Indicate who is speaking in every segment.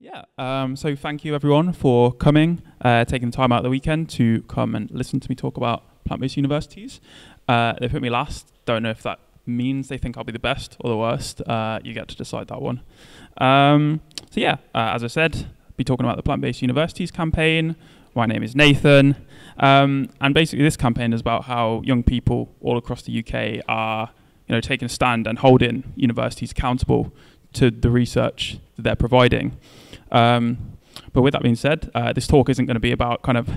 Speaker 1: So thank you everyone for coming, taking the time out of the weekend to come and listen to me talk about plant-based universities. They put me last. Don't know if that means they think I'll be the best or the worst. You get to decide that one. As I said, be talking about the plant-based universities campaign. My name is Nathan, and basically this campaign is about how young people all across the UK are, taking a stand and holding universities accountable to the research that they're providing. But with that being said, this talk isn't going to be about kind of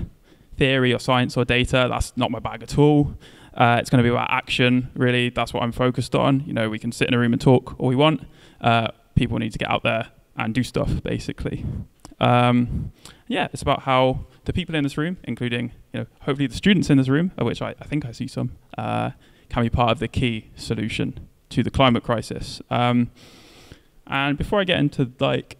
Speaker 1: theory or science or data. That's not my bag at all. It's going to be about action, really. That's what I'm focused on. We can sit in a room and talk all we want. People need to get out there and do stuff, basically. It's about how the people in this room, including, hopefully the students in this room, of which I think I see some, can be part of the key solution to the climate crisis. And before I get into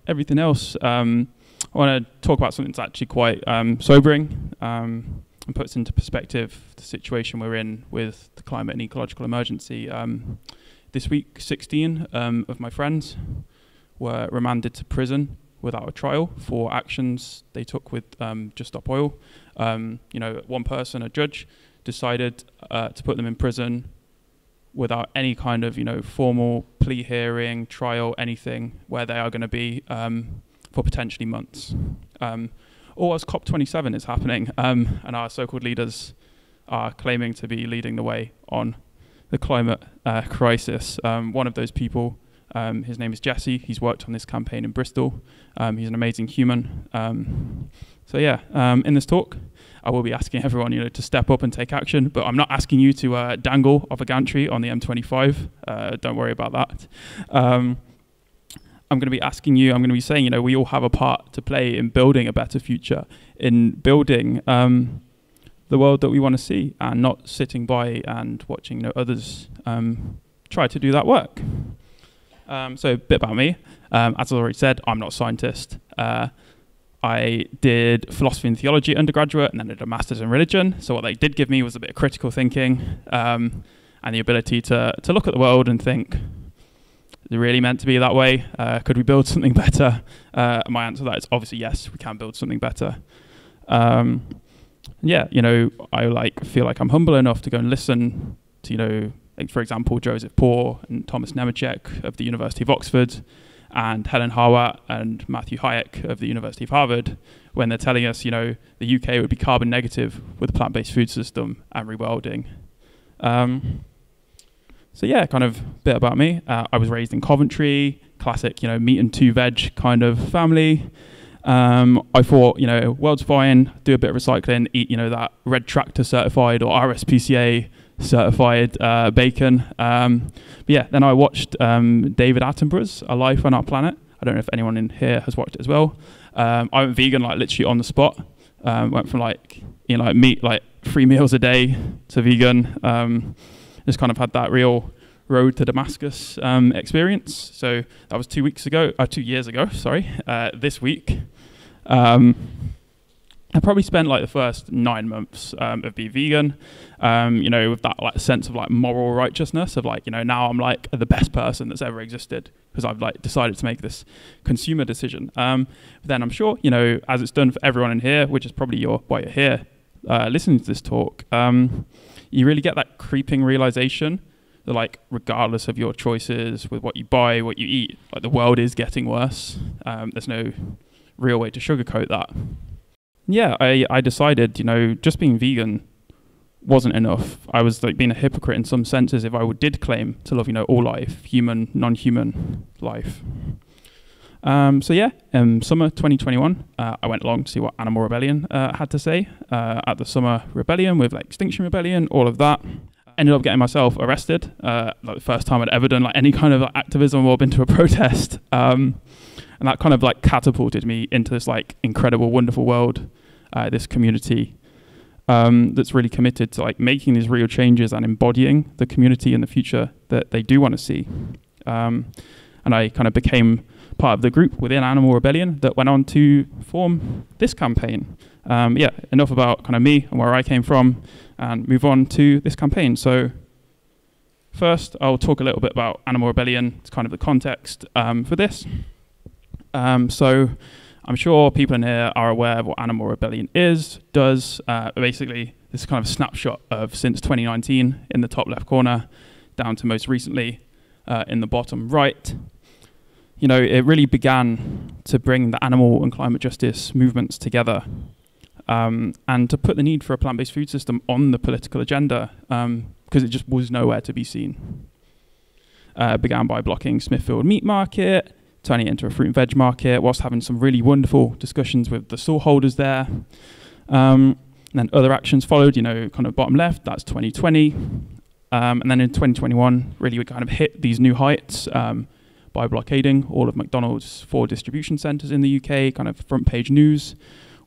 Speaker 1: everything else, I want to talk about something that's actually quite sobering and puts into perspective the situation we're in with the climate and ecological emergency. This week, 16 of my friends were remanded to prison without a trial for actions they took with Just Stop Oil. One person, a judge, decided to put them in prison without any kind of, formal plea hearing, trial, anything, where they are going to be for potentially months. Or as COP27 is happening, and our so-called leaders are claiming to be leading the way on the climate crisis. One of those people, his name is Jesse. He's worked on this campaign in Bristol. He's an amazing human. In this talk, I will be asking everyone, to step up and take action, but I'm not asking you to dangle off a gantry on the M25. Don't worry about that. I'm going to be asking you, I'm going to be saying, we all have a part to play in building a better future, in building the world that we want to see, and not sitting by and watching others try to do that work. So a bit about me. As I already said, I'm not a scientist. I did philosophy and theology undergraduate and then did a master's in religion. So what they did give me was a bit of critical thinking and the ability to look at the world and think, is it really meant to be that way? Could we build something better? My answer to that is obviously yes, we can build something better. I feel like I'm humble enough to go and listen to, for example, Joseph Poore and Thomas Nemeczek of the University of Oxford, and Helen Harwat and Matthew Hayek of the University of Harvard, when they're telling us, the UK would be carbon negative with a plant-based food system and rewilding. Kind of a bit about me. I was raised in Coventry, classic, meat and two veg kind of family. I thought, world's fine, do a bit of recycling, eat, that Red Tractor certified or RSPCA certified bacon. Then I watched David Attenborough's A Life on Our Planet. I don't know if anyone in here has watched it as well. I went vegan literally on the spot. Went from meat 3 meals a day to vegan. Just kind of had that real road to Damascus experience. So that was 2 years ago, sorry. This week. I probably spent the first 9 months of being vegan, with that sense of moral righteousness of now I'm the best person that's ever existed because I've decided to make this consumer decision. But then I'm sure, as it's done for everyone in here, which is probably why you're here, listening to this talk, you really get that creeping realization that regardless of your choices with what you buy, what you eat, the world is getting worse. There's no real way to sugarcoat that. I decided, just being vegan wasn't enough. I was being a hypocrite in some senses if I did claim to love, all life, human, non-human life. Summer 2021, I went along to see what Animal Rebellion had to say at the Summer Rebellion with Extinction Rebellion, all of that. Ended up getting myself arrested, the first time I'd ever done any kind of activism or been to a protest. And that kind of catapulted me into this incredible, wonderful world, this community that's really committed to making these real changes and embodying the community in the future that they do want to see. And I kind of became part of the group within Animal Rebellion that went on to form this campaign. Enough about kind of me and where I came from, and move on to this campaign. So first, I'll talk a little bit about Animal Rebellion. It's kind of the context for this. So I'm sure people in here are aware of what animal rebellion does. Basically, this is kind of a snapshot of since 2019 in the top left corner, down to most recently in the bottom right. You know, it really began to bring the animal and climate justice movements together, and to put the need for a plant-based food system on the political agenda, because it just was nowhere to be seen. It began by blocking Smithfield Meat Market, turning it into a fruit and veg market, whilst having some really wonderful discussions with the stall holders there. And then other actions followed, you know, kind of bottom left, that's 2020. And then in 2021, really we kind of hit these new heights by blockading all of McDonald's 4 distribution centres in the UK, kind of front page news,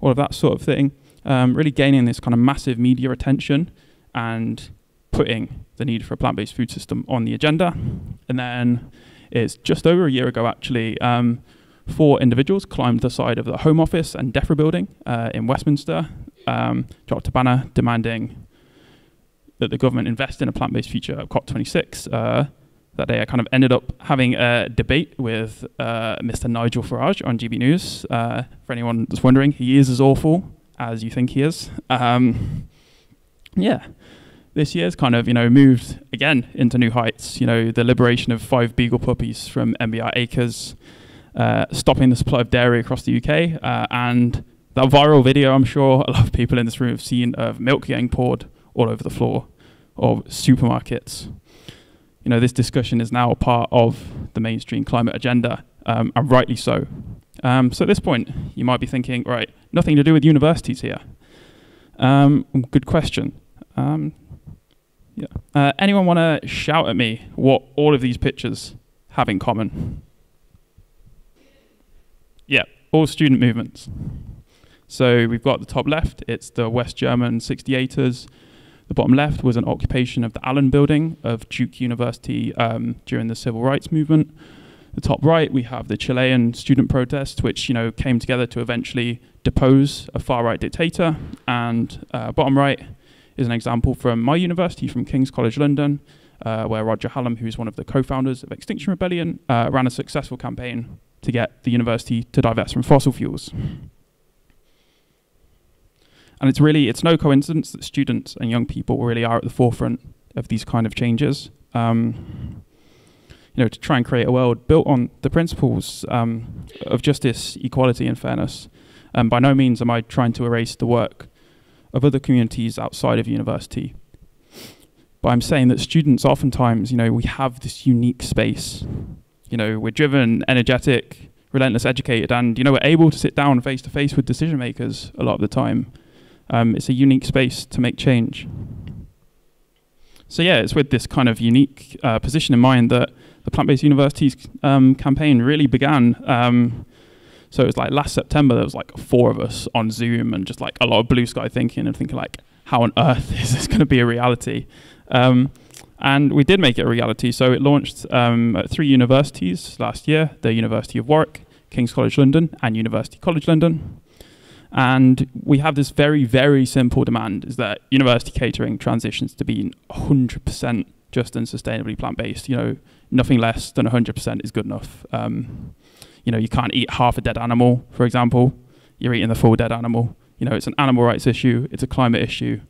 Speaker 1: all of that sort of thing. Really gaining this kind of massive media attention and putting the need for a plant-based food system on the agenda. And then it's just over a year ago, actually, 4 individuals climbed the side of the Home Office and DEFRA building in Westminster, dropped a banner demanding that the government invest in a plant-based future at COP26. That day I kind of ended up having a debate with Mr. Nigel Farage on GB News. For anyone that's wondering, he is as awful as you think he is. Yeah. This year's kind of, you know, moved again into new heights. You know, the liberation of 5 beagle puppies from MBR Acres, stopping the supply of dairy across the UK, and that viral video I'm sure a lot of people in this room have seen of milk getting poured all over the floor of supermarkets. You know, this discussion is now a part of the mainstream climate agenda, and rightly so. So at this point, you might be thinking, right, nothing to do with universities here. Good question. Yeah. Anyone want to shout at me what all of these pictures have in common? Yeah, all student movements. So we've got the top left, it's the West German 68ers. The bottom left was an occupation of the Allen building of Duke University during the civil rights movement. The top right, we have the Chilean student protests, which, you know, came together to eventually depose a far-right dictator. And bottom right is an example from my university, from King's College London, where Roger Hallam, who's one of the co-founders of Extinction Rebellion, ran a successful campaign to get the university to divest from fossil fuels. And it's no coincidence that students and young people really are at the forefront of these kind of changes. You know, to try and create a world built on the principles of justice, equality, and fairness. By no means am I trying to erase the work of other communities outside of university. But I'm saying that students oftentimes, you know, we have this unique space. You know, we're driven, energetic, relentless, educated, and, you know, we're able to sit down face to face with decision makers a lot of the time. It's a unique space to make change. So yeah, it's with this kind of unique position in mind that the Plant-Based Universities campaign really began. So it was like last September, there was like 4 of us on Zoom and just like a lot of blue sky thinking and thinking like, how on earth is this going to be a reality? And we did make it a reality. So it launched at 3 universities last year, the University of Warwick, King's College London, and University College London. And we have this very, very simple demand, is that university catering transitions to being 100% just and sustainably plant-based. You know, nothing less than 100% is good enough. You know, you can't eat half a dead animal, for example. You're eating the full dead animal. You know, it's an animal rights issue. It's a climate issue.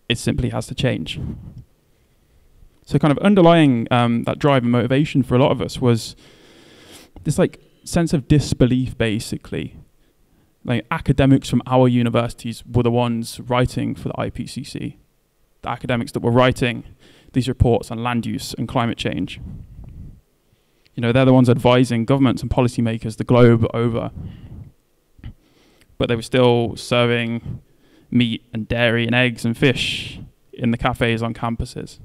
Speaker 1: It simply has to change. So kind of underlying that drive and motivation for a lot of us was this like sense of disbelief, basically. Like academics from our universities were the ones writing for the IPCC. The academics that were writing these reports on land use and climate change. You know, they're the ones advising governments and policymakers the globe over. But they were still serving meat and dairy and eggs and fish in the cafes on campuses.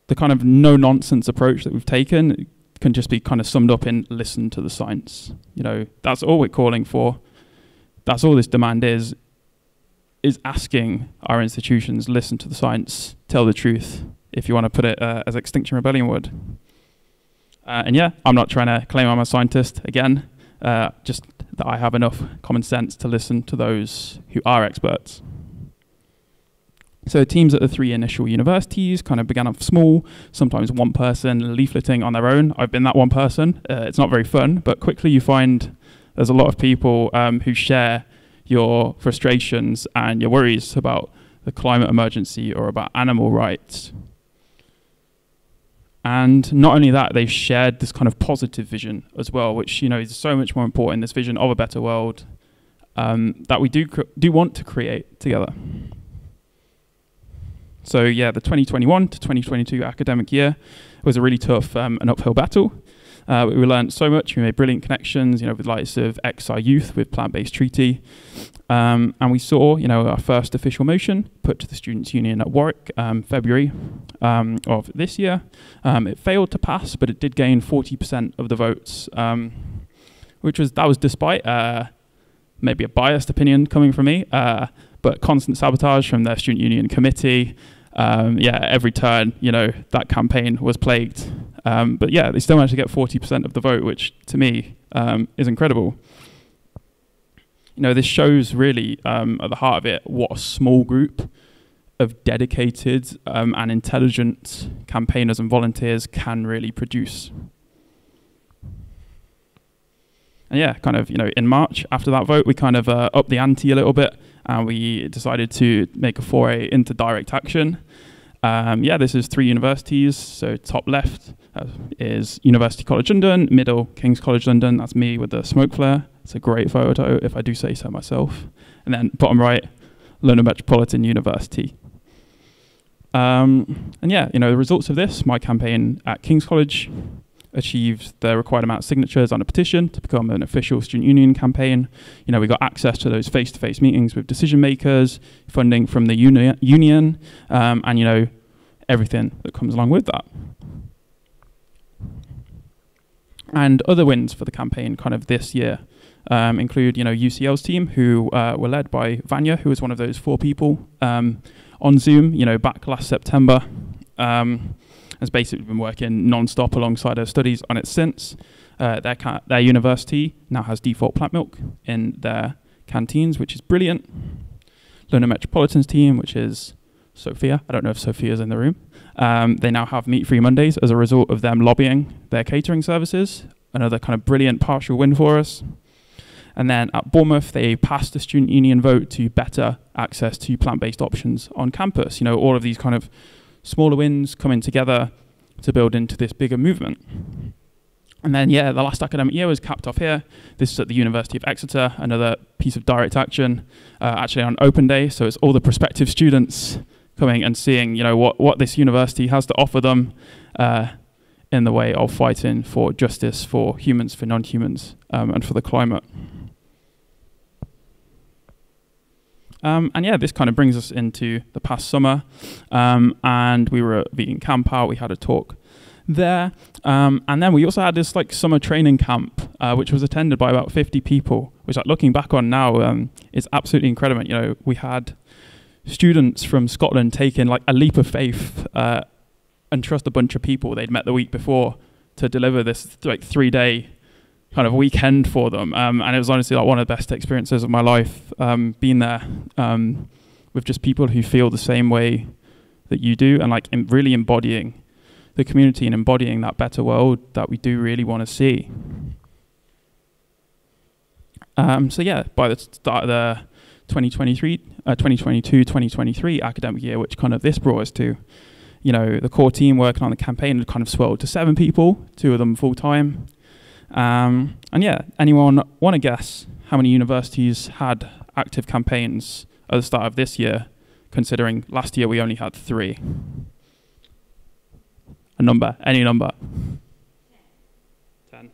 Speaker 1: The kind of no-nonsense approach that we've taken can just be kind of summed up in listen to the science. You know, that's all we're calling for. That's all this demand is asking our institutions, listen to the science, tell the truth, if you want to put it as Extinction Rebellion would. And yeah, I'm not trying to claim I'm a scientist again, just that I have enough common sense to listen to those who are experts. So teams at the 3 initial universities kind of began off small, sometimes one person leafleting on their own. I've been that one person. It's not very fun, but quickly you find there's a lot of people who share your frustrations and your worries about the climate emergency or about animal rights. And not only that, they've shared this kind of positive vision as well, which is so much more important, this vision of a better world that we do want to create together. So yeah, the 2021 to 2022 academic year was a really tough and uphill battle. We learned so much. We made brilliant connections, with the likes of XI Youth with Plant-Based Treaty. And we saw, our first official motion put to the Students' Union at Warwick, February of this year. It failed to pass, but it did gain 40% of the votes, that was despite maybe a biased opinion coming from me, but constant sabotage from their Student Union committee. Every turn, that campaign was plagued. But yeah, they still managed to get 40% of the vote, which to me is incredible. This shows really at the heart of it what a small group of dedicated and intelligent campaigners and volunteers can really produce. And yeah, in March after that vote, we upped the ante a little bit, and we decided to make a foray into direct action. This is 3 universities. So top left is University College London, middle King's College London. That's me with the smoke flare. It's a great photo, if I do say so myself. And then bottom right, London Metropolitan University. The results of this, my campaign at King's College achieved the required amount of signatures on a petition to become an official student union campaign. We got access to those face-to-face meetings with decision makers, funding from the union, and everything that comes along with that. And other wins for the campaign this year include UCL's team, who were led by Vanya, who was one of those 4 people on Zoom back last September. Has basically been working non-stop alongside her studies on it since. Their university now has default plant milk in their canteens, which is brilliant. London Metropolitan's team, which is Sophia. I don't know if Sophia's in the room. They now have meat-free Mondays as a result of them lobbying their catering services. Another brilliant partial win for us. And then at Bournemouth, they passed the student union vote to better access to plant-based options on campus. All of these smaller wins coming together to build into this bigger movement. And then, the last academic year was capped off here. This is at the University of Exeter, another piece of direct action, actually on open day. So it's all the prospective students coming and seeing, what this university has to offer them in the way of fighting for justice for humans, for non-humans, and for the climate. This brings us into the past summer, and we were at Vegan Camp Out. We had a talk there, and then we also had this summer training camp, which was attended by about 50 people, which looking back on now is absolutely incredible. We had students from Scotland taking a leap of faith and trust a bunch of people they'd met the week before to deliver this 3-day weekend for them, and it was honestly one of the best experiences of my life, being there with just people who feel the same way that you do, and really embodying the community and embodying that better world that we do really want to see. By the start of the 2022-2023 academic year, which this brought us to, the core team working on the campaign had swelled to 7 people, 2 of them full-time. Anyone want to guess how many universities had active campaigns at the start of this year, considering last year we only had 3? A number, any number. 10.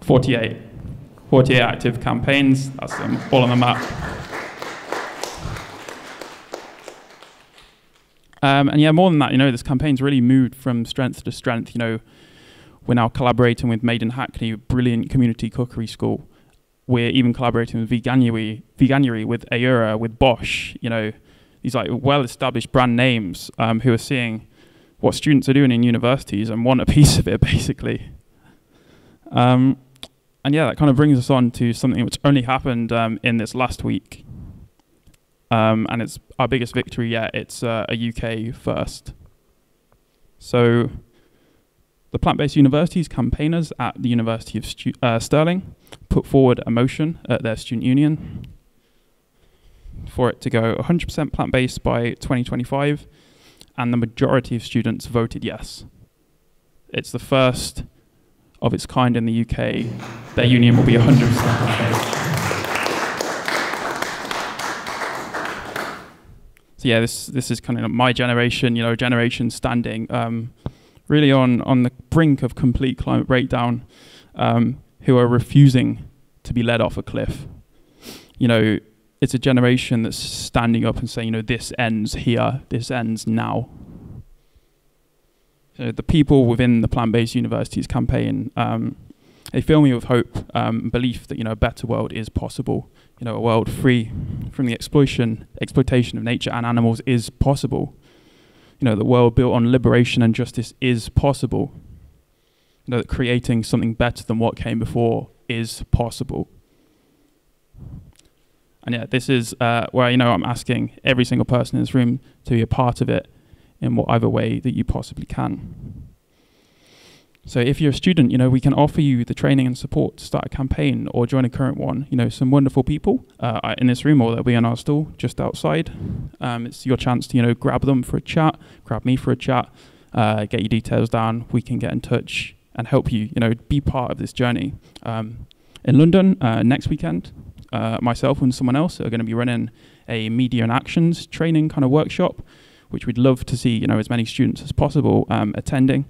Speaker 1: 48. 48 active campaigns. That's them all on the map. More than that, this campaign's really moved from strength to strength. We're now collaborating with Made in Hackney, a brilliant community cookery school. We're even collaborating with Veganuary, with Aura, with Bosch. These well-established brand names who are seeing what students are doing in universities and want a piece of it, basically. And yeah, that kind of brings us on to something which only happened in this last week. And it's our biggest victory yet. It's a UK first. So the plant-based universities campaigners at the University of Stirling put forward a motion at their student union for it to go 100% plant-based by 2025, and the majority of students voted yes. It's the first of its kind in the UK. Their union will be 100% plant-based. So yeah, this is kind of my generation, generation standing really on the brink of complete climate breakdown, who are refusing to be led off a cliff. It's a generation that's standing up and saying, this ends here, this ends now. So the people within the plant-based universities campaign, they fill me with hope and belief that a better world is possible. A world free from the exploitation of nature and animals is possible. The world built on liberation and justice is possible. That creating something better than what came before is possible. And yeah, this is where I'm asking every single person in this room to be a part of it in whatever way that you possibly can. So if you're a student, we can offer you the training and support to start a campaign or join a current one. Some wonderful people in this room, or they'll be on our stall just outside. It's your chance to, grab them for a chat, grab me for a chat, get your details down. We can get in touch and help you, be part of this journey. In London next weekend, myself and someone else are going to be running a media and actions training kind of workshop, which we'd love to see, as many students as possible attending.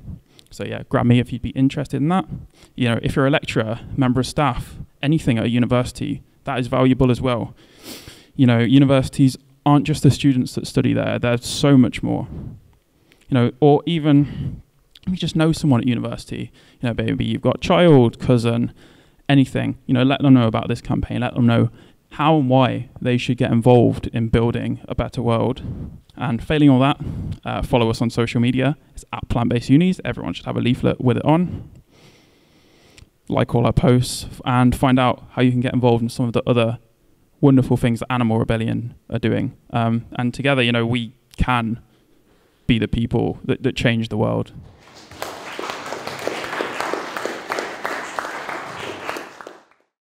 Speaker 1: So yeah, grab me if you'd be interested in that. If you're a lecturer, member of staff, anything at a university, that is valuable as well. Universities aren't just the students that study there. There's so much more. Or even you just know someone at university. Maybe you've got a child, cousin, anything. Let them know about this campaign. Let them know how and why they should get involved in building a better world. And failing all that, follow us on social media. It's at Plant-Based Unis. Everyone should have a leaflet with it on. Like all our posts and find out how you can get involved in some of the other wonderful things that Animal Rebellion are doing. And together, we can be the people that change the world.